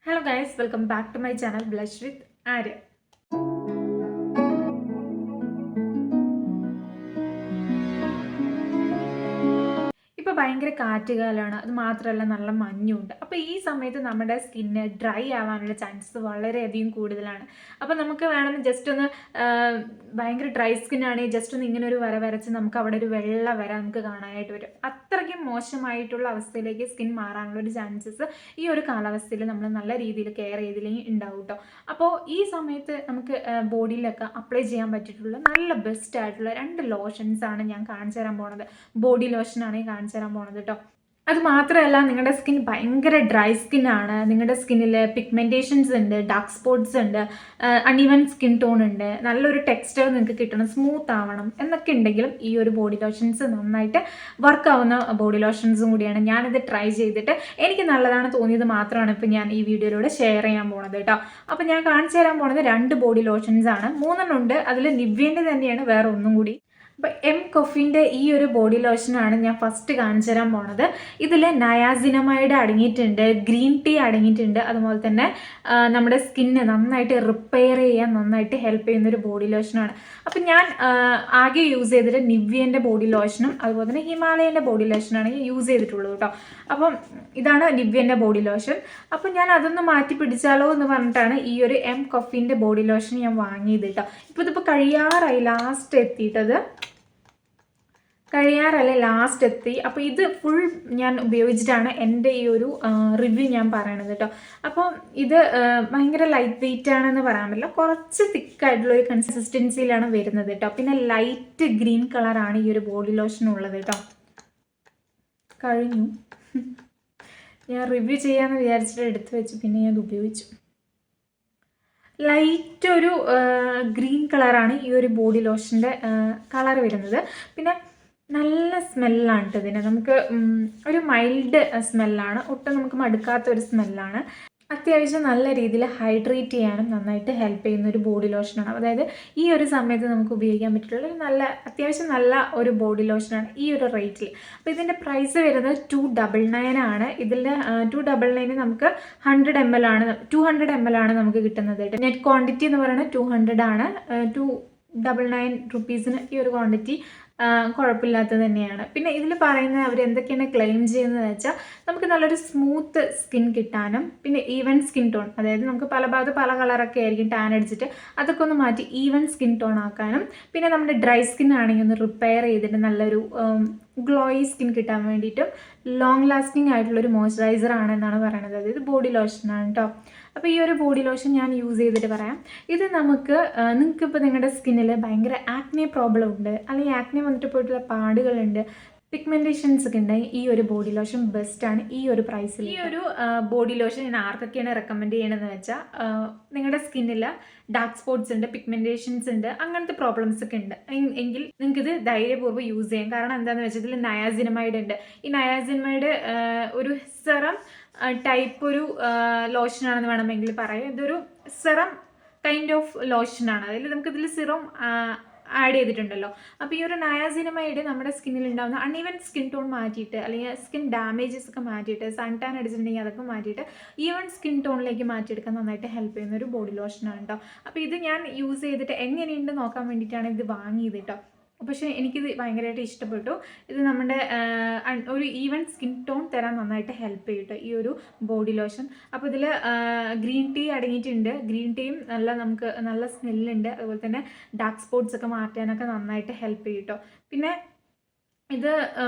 Hello guys, welcome back to my channel Blush with Arya. ഇപ്പോൾ ഭയങ്കര കാറ്റുകാലമാണ്. അത് മാത്രമല്ല നല്ല മഞ്ഞുണ്ട്. അപ്പോൾ ഈ സമയത്ത് നമ്മുടെ സ്കിന്ന് ഡ്രൈ ആവാനുള്ള ചാൻസസ് വളരെയധികം കൂടുതലാണ്. അപ്പോൾ നമുക്ക് വേണമെങ്കിൽ ജസ്റ്റ് ഒന്ന് ഭയങ്കര ഡ്രൈ സ്കിന്നാണെങ്കിൽ ജസ്റ്റ് ഒന്ന് ഇങ്ങനെ ഒരു വര വരച്ച് നമുക്ക് അവിടെ ഒരു വെള്ള വര നമുക്ക് കാണാനായിട്ട് വരും. അത്രയ്ക്കും മോശമായിട്ടുള്ള അവസ്ഥയിലേക്ക് സ്കിൻ മാറാനുള്ള ഒരു ചാൻസസ് ഈ ഒരു കാലാവസ്ഥയിൽ നമ്മൾ നല്ല രീതിയിൽ കെയർ ചെയ്തില്ലെങ്കിൽ ഉണ്ടാവും കേട്ടോ. അപ്പോൾ ഈ സമയത്ത് നമുക്ക് ബോഡിയിലൊക്കെ അപ്ലൈ ചെയ്യാൻ പറ്റിയിട്ടുള്ള നല്ല ബെസ്റ്റ് ആയിട്ടുള്ള 2 ലോഷൻസ് ആണ് ഞാൻ കാണിച്ചു തരാൻ പോണത്. ബോഡി ലോഷനാണ് കാണിച്ചു തരാൻ പോണത് കേട്ടോ. അത് മാത്രമല്ല, നിങ്ങളുടെ സ്കിൻ ഭയങ്കര ഡ്രൈ സ്കിന്നാണ്, നിങ്ങളുടെ സ്കിന്നിൽ പിഗ്മെൻറ്റേഷൻസ് ഉണ്ട്, ഡാർക്ക് സ്പോട്ട്സ് ഉണ്ട്, അൺഈവൻ സ്കിൻ ടോൺ ഉണ്ട്, നല്ലൊരു ടെക്സ്ചർ നിങ്ങൾക്ക് കിട്ടണം, സ്മൂത്ത് ആവണം എന്നൊക്കെ ഉണ്ടെങ്കിലും ഈ ഒരു ബോഡി ലോഷൻസ് നന്നായിട്ട് വർക്ക് ആവുന്ന ബോഡി ലോഷൻസും കൂടിയാണ്. ഞാനിത് ട്രൈ ചെയ്തിട്ട് എനിക്ക് നല്ലതാണ് തോന്നിയത് മാത്രമാണ് ഇപ്പോൾ ഞാൻ ഈ വീഡിയോയിലൂടെ ഷെയർ ചെയ്യാൻ പോണത് കേട്ടോ. അപ്പോൾ ഞാൻ കാണിച്ചു തരാൻ പോണത് 2 ബോഡി ലോഷൻസ് ആണ്. 3 ഉണ്ട്. അതിൽ നിവ്യേൻ്റെ തന്നെയാണ് വേറെ ഒന്നും കൂടി. അപ്പോൾ എം കൊഫിൻ്റെ ഈ ഒരു ബോഡി ലോഷനാണ് ഞാൻ ഫസ്റ്റ് കാണിച്ചു തരാൻ പോണത്. ഇതിൽ നയാസിനമൈഡ് അടങ്ങിയിട്ടുണ്ട്, ഗ്രീൻ ടീ അടങ്ങിയിട്ടുണ്ട്, അതുപോലെ തന്നെ നമ്മുടെ സ്കിന്ന് നന്നായിട്ട് റിപ്പയർ ചെയ്യാൻ നന്നായിട്ട് ഹെൽപ്പ് ചെയ്യുന്നൊരു ബോഡി ലോഷനാണ്. അപ്പം ഞാൻ ആകെ യൂസ് ചെയ്തിട്ട് നിവ്യേൻ്റെ ബോഡി ലോഷനും അതുപോലെ തന്നെ ഹിമാലയൻ്റെ ബോഡി ലോഷനാണ് ഞാൻ യൂസ് ചെയ്തിട്ടുള്ളത് കേട്ടോ. അപ്പം ഇതാണ് നിവ്യേൻ്റെ ബോഡി ലോഷൻ. അപ്പം ഞാൻ അതൊന്ന് മാറ്റി പിടിച്ചാലോ എന്ന് പറഞ്ഞിട്ടാണ് ഈ ഒരു എം കൊഫിൻ്റെ ബോഡി ലോഷൻ ഞാൻ വാങ്ങിയത് കേട്ടോ. ഇപ്പോൾ ഇതിപ്പോൾ കഴിയാറായി, ലാസ്റ്റ് എത്തിയിട്ടത് ലാസ്റ്റ് എത്തി. അപ്പോൾ ഇത് ഫുൾ ഞാൻ ഉപയോഗിച്ചിട്ടാണ് എൻ്റെ ഈ ഒരു റിവ്യൂ ഞാൻ പറയണത് കേട്ടോ. അപ്പോൾ ഇത് ഭയങ്കര ലൈറ്റ് വെയിറ്റ് ആണെന്ന് പറയാൻ പറ്റില്ല, കുറച്ച് തിക്കായിട്ടുള്ള ഒരു കൺസിസ്റ്റൻസിയിലാണ് വരുന്നത് കേട്ടോ. പിന്നെ ലൈറ്റ് ഗ്രീൻ കളറാണ് ഈ ഒരു ബോഡി ലോഷൻ ഉള്ളത് കേട്ടോ. കഴിഞ്ഞു. ഞാൻ റിവ്യൂ ചെയ്യാമെന്ന് വിചാരിച്ചിട്ട് എടുത്തു വെച്ചു, പിന്നെ ഞാൻ ഉപയോഗിച്ചു. ലൈറ്റ് ഒരു ഗ്രീൻ കളറാണ് ഈ ഒരു ബോഡി ലോഷൻ്റെ കളർ വരുന്നത്. പിന്നെ നല്ല സ്മെല്ലാണ് കേട്ടോ ഇതിന്. നമുക്ക് ഒരു മൈൽഡ് സ്മെല്ലാണ്, ഒട്ടും നമുക്ക് മടുക്കാത്ത ഒരു സ്മെല്ലാണ്. അത്യാവശ്യം നല്ല രീതിയിൽ ഹൈഡ്രേറ്റ് ചെയ്യാനും നന്നായിട്ട് ഹെൽപ്പ് ചെയ്യുന്ന ഒരു ബോഡി ലോഷനാണ്. അതായത് ഈ ഒരു സമയത്ത് നമുക്ക് ഉപയോഗിക്കാൻ പറ്റിയിട്ടുള്ള ഒരു അത്യാവശ്യം നല്ല ഒരു ബോഡി ലോഷനാണ് ഈ ഒരു റേറ്റിൽ. അപ്പോൾ ഇതിൻ്റെ പ്രൈസ് വരുന്നത് 299 ആണ്. ഇതിൽ 299 നമുക്ക് 100 ml ആണ്, 200 ml ആണ് നമുക്ക് കിട്ടുന്നത്. നെറ്റ് ക്വാണ്ടിറ്റി എന്ന് പറയുന്നത് 200 ആണ്. 299 റുപ്പീസിന് ഈ ഒരു ക്വാണ്ടിറ്റി കുഴപ്പമില്ലാത്തത് തന്നെയാണ്. പിന്നെ ഇതിൽ പറയുന്നത് അവർ എന്തൊക്കെയാണ് ക്ലെയിം ചെയ്യുന്നത് വെച്ചാൽ നമുക്ക് നല്ലൊരു സ്മൂത്ത് സ്കിൻ കിട്ടാനും, പിന്നെ ഈവൻ സ്കിൻ ടോൺ, അതായത് നമുക്ക് പല ഭാഗത്ത് പല കളറൊക്കെ ആയിരിക്കും ടാൻ അടിച്ചിട്ട് അതൊക്കെ ഒന്ന് മാറ്റി ഈവൻ സ്കിൻ ടോൺ ആക്കാനും, പിന്നെ നമ്മുടെ ഡ്രൈ സ്കിൻ ആണെങ്കിൽ ഒന്ന് റിപ്പയർ ചെയ്തിട്ട് നല്ലൊരു ഗ്ലോയി സ്കിൻ കിട്ടാൻ വേണ്ടിയിട്ടും ലോങ് ലാസ്റ്റിംഗ് ആയിട്ടുള്ളൊരു മോയ്സ്ചറൈസർ ആണെന്നാണ് പറയുന്നത്. അതായത് ബോഡി ലോഷനാണ് കേട്ടോ. അപ്പോൾ ഈ ഒരു ബോഡി ലോഷൻ ഞാൻ യൂസ് ചെയ്തിട്ട് പറയാം. ഇത് നിങ്ങൾക്കിപ്പോൾ നിങ്ങളുടെ സ്കിന്നിൽ ഭയങ്കര ആക്നെ പ്രോബ്ലം ഉണ്ട്, അല്ലെങ്കിൽ ആക്നെ വന്നിട്ട് പോയിട്ടുള്ള പാടുകളുണ്ട്, പിഗ്മെൻറ്റേഷൻസ് ഒക്കെ ഉണ്ടെങ്കിൽ ഈ ഒരു ബോഡി ലോഷൻ ബെസ്റ്റാണ് ഈ ഒരു പ്രൈസിൽ. ഈ ഒരു ബോഡി ലോഷൻ ഞാൻ ആർക്കൊക്കെയാണ് റെക്കമെൻഡ് ചെയ്യണമെന്ന് വെച്ചാൽ, നിങ്ങളുടെ സ്കിന്നിൽ ഡാർക്ക് സ്പോട്ട്സ് ഉണ്ട്, പിഗ്മെൻറ്റേഷൻസ് ഉണ്ട്, അങ്ങനത്തെ പ്രോബ്ലംസ് ഒക്കെ ഉണ്ട് എങ്കിൽ നിങ്ങൾക്ക് ഇത് ധൈര്യപൂർവ്വം യൂസ് ചെയ്യാം. കാരണം എന്താണെന്ന് വെച്ചാൽ ഇതിൽ നയാസിനമൈഡ് ഉണ്ട്. ഈ നയാസിനമൈഡ് ഒരു സെറം ടൈപ്പ് ഒരു ലോഷനാണെന്ന് വേണമെങ്കിൽ പറയാം. ഇതൊരു സെറം കൈൻഡ് ഓഫ് ലോഷനാണ്. അതിൽ നമുക്കിതിൽ സിറം ആഡ് ചെയ്തിട്ടുണ്ടല്ലോ. അപ്പോൾ ഈ ഒരു നയാസിനമൈഡ് നമ്മുടെ സ്കിന്നിൽ ഉണ്ടാകുന്ന അൺഈവൻ സ്കിൻ ടോൺ മാറ്റിയിട്ട്, അല്ലെങ്കിൽ സ്കിൻ ഡാമേജസ് ഒക്കെ മാറ്റിയിട്ട്, സൺ ടാൻ അടിച്ചിട്ടുണ്ടെങ്കിൽ അതൊക്കെ മാറ്റിയിട്ട് ഈവൻ സ്കിൻ ടോണിലേക്ക് മാറ്റിയെടുക്കാൻ നന്നായിട്ട് ഹെൽപ്പ് ചെയ്യുന്ന ഒരു ബോഡി ലോഷനാണ് കേട്ടോ. അപ്പോൾ ഇത് ഞാൻ യൂസ് ചെയ്തിട്ട് എങ്ങനെയുണ്ട് നോക്കാൻ വേണ്ടിയിട്ടാണ് ഇത് വാങ്ങിയത് കേട്ടോ. പക്ഷേ എനിക്കിത് ഭയങ്കരമായിട്ട് ഇഷ്ടപ്പെട്ടു. ഇത് നമ്മുടെ ഒരു ഈവൻ സ്കിൻ ടോൺ തരാൻ നന്നായിട്ട് ഹെൽപ്പ് ചെയ്യും കേട്ടോ ഈ ഒരു ബോഡി ലോഷൻ. അപ്പോൾ ഇതിൽ ഗ്രീൻ ടീ അടങ്ങിയിട്ടുണ്ട്. ഗ്രീൻ ടീയും നമുക്ക് നല്ല സ്മെല്ലുണ്ട്. അതുപോലെ തന്നെ ഡാർക്ക് സ്പോട്ട്സ് ഒക്കെ മാറ്റാനൊക്കെ നന്നായിട്ട് ഹെൽപ്പ് ചെയ്യും കേട്ടോ. പിന്നെ ഇത്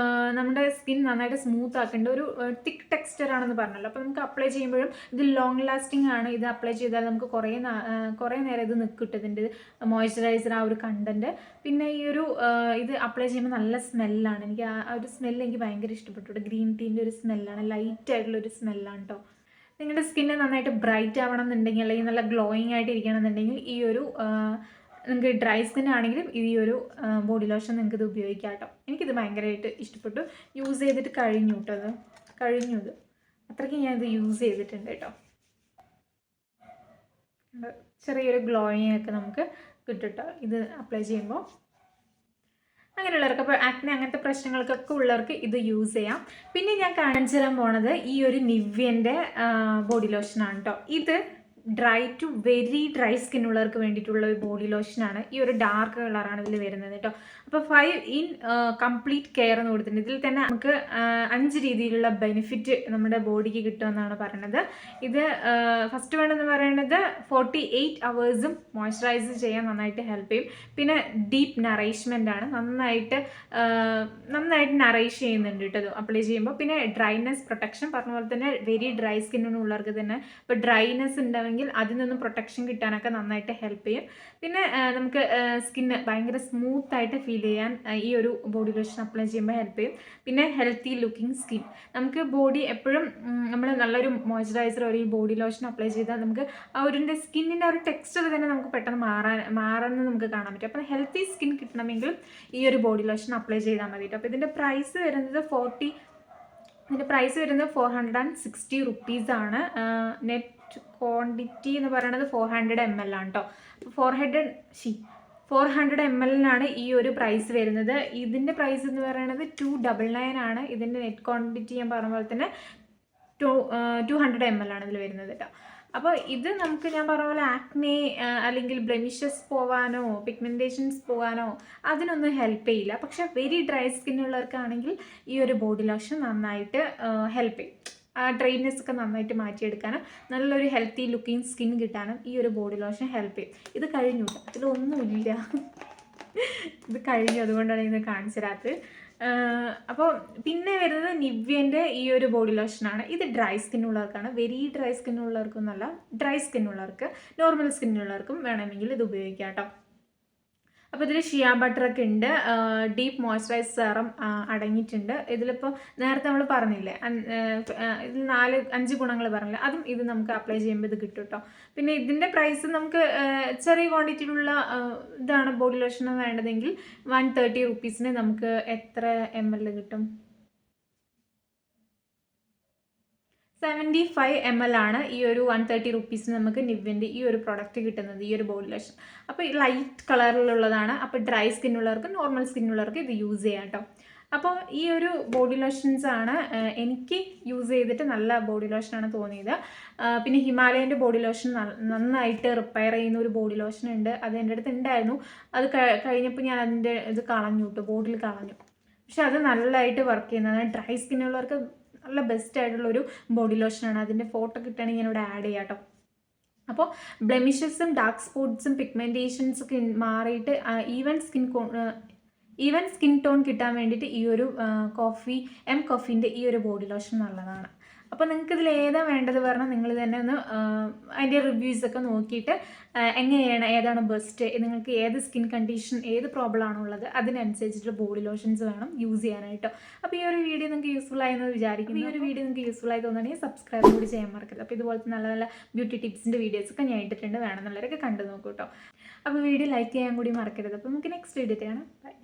നമ്മുടെ സ്കിൻ നന്നായിട്ട് സ്മൂത്ത് ആക്കേണ്ട ഒരു തിക്ക് ടെക്സ്ചർ ആണെന്ന് പറഞ്ഞല്ലോ. അപ്പോൾ നമുക്ക് അപ്ലൈ ചെയ്യുമ്പോഴും ഇത് ലോങ് ലാസ്റ്റിംഗ് ആണ്. ഇത് അപ്ലൈ ചെയ്താൽ നമുക്ക് കുറേ നേരം ഇത് നിൽക്കിട്ട് ഇതിൻ്റെ മോയ്സ്ചറൈസർ ആ ഒരു കണ്ടൻറ്റ്. പിന്നെ ഈ ഒരു ഇത് അപ്ലൈ ചെയ്യുമ്പോൾ നല്ല സ്മെല്ലാണ്. എനിക്ക് ആ ഒരു സ്മെല്ല് എനിക്ക് ഭയങ്കര ഇഷ്ടപ്പെട്ടു. ഗ്രീൻ ടീൻ്റെ ഒരു സ്മെല്ലാണ്, ലൈറ്റ് ആയിട്ടുള്ളൊരു സ്മെല്ലാണ് കേട്ടോ. നിങ്ങളുടെ സ്കിന്ന് നന്നായിട്ട് ബ്രൈറ്റ് ആവണം എന്നുണ്ടെങ്കിൽ, അല്ലെങ്കിൽ നല്ല ഗ്ലോയിങ് ആയിട്ട് ഇരിക്കണം എന്നുണ്ടെങ്കിൽ ഈ ഒരു നിങ്ങൾക്ക് ഡ്രൈ സ്കിൻ ആണെങ്കിലും ഈ ഒരു ബോഡി ലോഷൻ നിങ്ങൾക്ക് ഇത് ഉപയോഗിക്കാം കേട്ടോ. എനിക്കിത് ഭയങ്കരമായിട്ട് ഇഷ്ടപ്പെട്ടു. യൂസ് ചെയ്തിട്ട് കഴിഞ്ഞു കേട്ടോ. ഇത് അത്രയ്ക്ക് ഞാനിത് യൂസ് ചെയ്തിട്ടുണ്ട് കേട്ടോ. ചെറിയൊരു ഗ്ലോയിങ് ഒക്കെ നമുക്ക് കിട്ടും കേട്ടോ ഇത് അപ്ലൈ ചെയ്യുമ്പോൾ. അങ്ങനെയുള്ളവർക്ക്, അപ്പോൾ ആക്നെ അങ്ങനത്തെ പ്രശ്നങ്ങൾക്കൊക്കെ ഉള്ളവർക്ക് ഇത് യൂസ് ചെയ്യാം. പിന്നെ ഞാൻ കാണിച്ചു തരാൻ പോണത് ഈ ഒരു നിവ്യൻ്റെ ബോഡി ലോഷനാണ് കേട്ടോ. ഇത് dry to very dry skin ഉള്ളവർക്ക് വേണ്ടിയിട്ടുള്ള ഒരു ബോഡി ലോഷനാണ്. ഈ ഒരു ഡാർക്ക് കളറാണ് ഇതിൽ വരുന്നത് കേട്ടോ. അപ്പോൾ 5 in കംപ്ലീറ്റ് കെയർ എന്ന് കൊടുത്തിട്ടുണ്ട്. ഇതിൽ തന്നെ നമുക്ക് 5 രീതിയിലുള്ള ബെനിഫിറ്റ് നമ്മുടെ ബോഡിക്ക് കിട്ടുമെന്നാണ് പറയുന്നത്. ഇത് ഫസ്റ്റ് വേണമെന്ന് പറയുന്നത് 48 hours മോയ്സ്ചറൈസ് ചെയ്യാൻ നന്നായിട്ട് ഹെൽപ്പ് ചെയ്യും. പിന്നെ ഡീപ്പ് നറേഷ്മെൻ്റ് ആണ്, നന്നായിട്ട് നറേഷ് ചെയ്യുന്നുണ്ട് കേട്ടോ അപ്ലൈ ചെയ്യുമ്പോൾ. പിന്നെ ഡ്രൈനെസ് പ്രൊട്ടക്ഷൻ, പറഞ്ഞ പോലെ തന്നെ വെരി ഡ്രൈ സ്കിന്നുള്ളവർക്ക് തന്നെ ഇപ്പോൾ ഡ്രൈനെസ് ഉണ്ടെങ്കിൽ അതിൽ നിന്നും പ്രൊട്ടക്ഷൻ കിട്ടാനൊക്കെ നന്നായിട്ട് ഹെൽപ്പ് ചെയ്യും. പിന്നെ നമുക്ക് സ്കിന്ന് ഭയങ്കര സ്മൂത്തായിട്ട് ഫീൽ ചെയ്യാൻ ഈ ഒരു ബോഡി ലോഷൻ അപ്ലൈ ചെയ്യുമ്പോൾ ഹെൽപ്പ് ചെയ്യും. പിന്നെ ഹെൽത്തി ലുക്കിംഗ് സ്കിൻ, നമുക്ക് ബോഡി എപ്പോഴും നമ്മൾ നല്ലൊരു മോയ്സ്ചറൈസർ ഒരു ബോഡി ലോഷൻ അപ്ലൈ ചെയ്താൽ നമുക്ക് ആ ഒരു സ്കിന്നിൻ്റെ ഒരു ടെക്സ്ചർ തന്നെ നമുക്ക് പെട്ടെന്ന് മാറുന്നത് നമുക്ക് കാണാൻ പറ്റും. അപ്പോൾ ഹെൽത്തി സ്കിൻ കിട്ടണമെങ്കിൽ ഈ ഒരു ബോഡി ലോഷൻ അപ്ലൈ ചെയ്താൽ മതി. അപ്പോൾ ഇതിൻ്റെ പ്രൈസ് വരുന്നത് 460 rupees. നെറ്റ് ക്വാണ്ടിറ്റി എന്ന് പറയുന്നത് 400 ml ആണ് കേട്ടോ. 400 ml ഈ ഒരു പ്രൈസ് വരുന്നത്. ഇതിൻ്റെ പ്രൈസ് എന്ന് പറയുന്നത് 299 ആണ്. ഇതിൻ്റെ നെറ്റ് ക്വാണ്ടിറ്റി ഞാൻ പറഞ്ഞ പോലെ തന്നെ 200 ml ആണ് ഇതിൽ വരുന്നത് കേട്ടോ. അപ്പോൾ ഇത് നമുക്ക് ഞാൻ പറഞ്ഞ പോലെ ആക്നെ അല്ലെങ്കിൽ ബ്ലെമിഷസ് പോകാനോ പിഗ്മെൻറ്റേഷൻസ് പോകാനോ അതിനൊന്നും ഹെൽപ്പ് ചെയ്യില്ല. പക്ഷേ വെരി ഡ്രൈ സ്കിന്നുള്ളവർക്കാണെങ്കിൽ ഈ ഒരു ബോഡി ലോഷൻ നന്നായിട്ട് ഹെൽപ്പ് ചെയ്യും. ആ ഡ്രൈനെസ് ഒക്കെ നന്നായിട്ട് മാറ്റിയെടുക്കാനും നല്ലൊരു ഹെൽത്തി ലുക്കിംഗ് സ്കിൻ കിട്ടാനും ഈ ഒരു ബോഡി ലോഷൻ ഹെൽപ്പ് ചെയ്യും. ഇത് കഴിഞ്ഞു, ഇതിലൊന്നുമില്ല, ഇത് കഴിഞ്ഞു, അതുകൊണ്ടാണ് ഇത് കാണിച്ചു തരാത്തത്. അപ്പോൾ പിന്നെ വരുന്നത് നിവ്യൻ്റെ ഈ ഒരു ബോഡി ലോഷനാണ്. ഇത് ഡ്രൈ സ്കിന്നുള്ളവർക്കാണ്, വെരി ഡ്രൈ സ്കിന്നുള്ളവർക്കൊന്നല്ല, ഡ്രൈ സ്കിന്നുള്ളവർക്ക് നോർമൽ സ്കിന്നുള്ളവർക്കും വേണമെങ്കിൽ ഇത് ഉപയോഗിക്കാം കേട്ടോ. അപ്പോൾ ഇതിൽ ഷിയ ബട്ടറൊക്കെ ഉണ്ട്, ഡീപ്പ് മോയ്സ്ചറൈസ് സെറം അടങ്ങിയിട്ടുണ്ട്. ഇതിലിപ്പോൾ നേരത്തെ നമ്മൾ പറഞ്ഞില്ലേ ഇതിൽ 4-5 ഗുണങ്ങൾ പറഞ്ഞില്ലേ, അതും ഇത് നമുക്ക് അപ്ലൈ ചെയ്യുമ്പോൾ ഇത് കിട്ടും കേട്ടോ. പിന്നെ ഇതിൻ്റെ പ്രൈസ് നമുക്ക് ചെറിയ ക്വാണ്ടിറ്റിയിലുള്ള ഇതാണ് ബോഡി ലോഷൻ വേണ്ടതെങ്കിൽ 130 rupees നമുക്ക് എത്ര ml കിട്ടും? 75 ml ആണ് ഈ ഒരു 130 rupees നമുക്ക് നിവ്യൻ്റെ ഈ ഒരു പ്രോഡക്റ്റ് കിട്ടുന്നത്, ഈ ഒരു ബോഡി ലോഷൻ. അപ്പോൾ ലൈറ്റ് കളറിലുള്ളതാണ്. അപ്പോൾ ഡ്രൈ സ്കിന്നുള്ളവർക്ക് നോർമൽ സ്കിന്നുള്ളവർക്ക് ഇത് യൂസ് ചെയ്യാം കേട്ടോ. അപ്പോൾ ഈ ഒരു ബോഡി ലോഷൻസ് ആണ് എനിക്ക് യൂസ് ചെയ്തിട്ട് നല്ല ബോഡി ലോഷനാണ് തോന്നിയത്. പിന്നെ ഹിമാലയൻ്റെ ബോഡി ലോഷൻ നന്നായിട്ട് റിപ്പയർ ചെയ്യുന്ന ഒരു ബോഡി ലോഷൻ ഉണ്ട്, അത് എൻ്റെ അടുത്ത് ഉണ്ടായിരുന്നു. അത് കഴിഞ്ഞപ്പോൾ ഞാൻ അതിൻ്റെ ഇത് കളഞ്ഞു കേട്ടോ, ബോട്ടിൽ കളഞ്ഞു. പക്ഷെ അത് നല്ലതായിട്ട് വർക്ക് ചെയ്യുന്നതാണ്. ഡ്രൈ സ്കിന്നുള്ളവർക്ക് നല്ല ബെസ്റ്റ് ആയിട്ടുള്ളൊരു ബോഡി ലോഷനാണ്. അതിൻ്റെ ഫോട്ടോ കിട്ടുകയാണെങ്കിൽ ഞാനിവിടെ ആഡ് ചെയ്യാം കേട്ടോ. അപ്പോൾ ബ്ലെമിഷസും ഡാർക്ക് സ്പോട്ട്സും പിഗ്മെൻറ്റേഷൻസൊക്കെ മാറിയിട്ട് ഈവൻ സ്കിൻ ടോൺ കിട്ടാൻ വേണ്ടിയിട്ട് ഈ ഒരു കോഫീൻ്റെ ഈ ഒരു ബോഡി ലോഷൻ നല്ലതാണ്. അപ്പോൾ നിങ്ങൾക്ക് ഇതിൽ ഏതാണ് വേണ്ടത് പറഞ്ഞാൽ നിങ്ങൾ തന്നെ ഒന്ന് അതിൻ്റെ റിവ്യൂസൊക്കെ നോക്കിയിട്ട് എങ്ങനെയാണ്, ഏതാണ് ബെസ്റ്റ്, നിങ്ങൾക്ക് ഏത് സ്കിൻ കണ്ടീഷൻ, ഏത് പ്രോബ്ലം ആണുള്ളത് അതിനനുസരിച്ചിട്ട് ബോഡി ലോഷൻസ് വേണം യൂസ് ചെയ്യാനായിട്ടോ. അപ്പോൾ ഈ ഒരു വീഡിയോ നിങ്ങൾക്ക് യൂസ്ഫുൾ ആയെന്ന് വിചാരിക്കുന്നു. ഈ ഒരു വീഡിയോ നിങ്ങൾക്ക് യൂസ്ഫുൾ ആയി തോന്നുകയാണെങ്കിൽ സബ്സ്ക്രൈബ് കൂടി ചെയ്യാൻ മറക്കരുത്. അപ്പോൾ ഇതുപോലത്തെ നല്ല നല്ല ബ്യൂട്ടി ടിപ്സിൻ്റെ വീഡിയോസൊക്കെ ഞാൻ ഇട്ടിട്ടുണ്ട്, വേണമെന്നുള്ളവരൊക്കെ കണ്ടു നോക്കൂ കേട്ടോ. അപ്പോൾ വീഡിയോ ലൈക്ക് ചെയ്യാൻ കൂടി മറക്കരുത്. അപ്പോൾ നമുക്ക് നെക്സ്റ്റ് വീഡിയോ കാണാം. ബൈ.